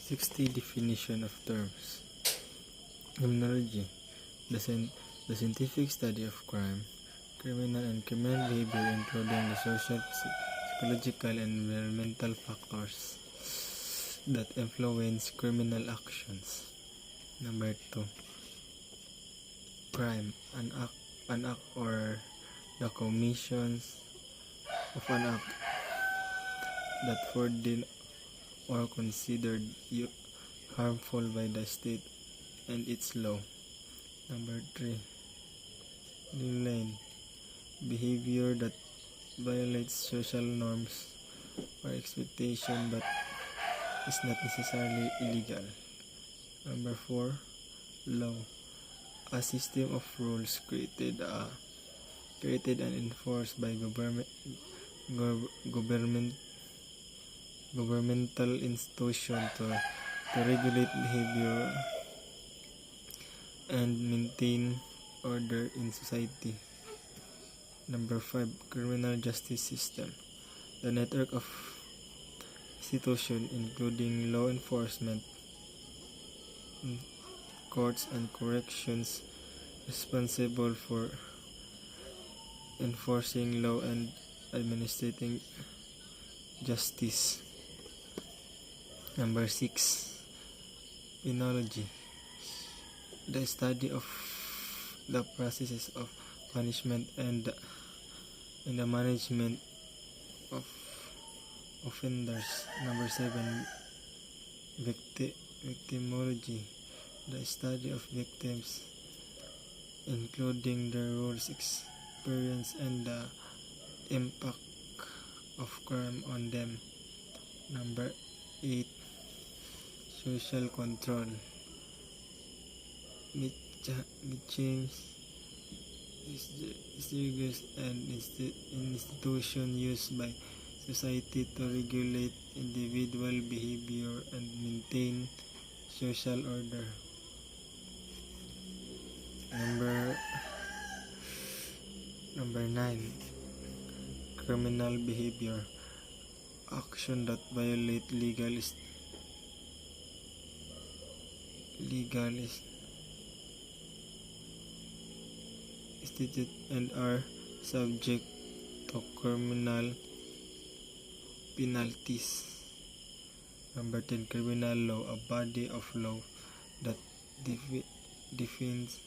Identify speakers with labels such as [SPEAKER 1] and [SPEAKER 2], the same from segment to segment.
[SPEAKER 1] 60 definition of terms. Criminology, the scientific study of crime, criminal and criminal behavior, including the social, psychological, and environmental factors that influence criminal actions. Number 2. Crime, an act or the commissions of an act that forbidden or considered harmful by the state and its law. Number 3. Line, behavior that violates social norms or expectation but is not necessarily illegal. Number 4. Law, a system of rules created and enforced by governmental institution to regulate behavior and maintain order in society. Number 5. Criminal justice system, the network of institutions including law enforcement, courts, and corrections responsible for enforcing law and administering justice. Number 6. Penology, the study of the processes of punishment and the management of offenders. Number 7. Victimology, the study of victims, including their roles, experience, and the impact of crime on them. Number 8. Social control, mechanisms, strategies, and institutions used by society to regulate individual behavior and maintain social order. Number 9. Criminal behavior, action that violate legal statute and are subject to criminal penalties. Number 10. Criminal law, a body of law that defines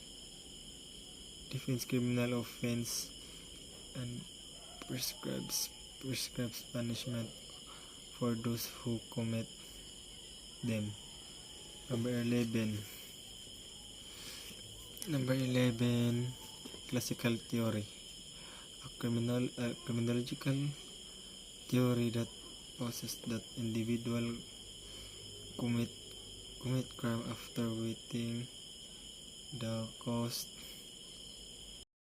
[SPEAKER 1] criminal offense and prescribes punishment for those who commit them. Number 11. Classical theory, a criminological theory that poses that individual commit crime after weighing the cost,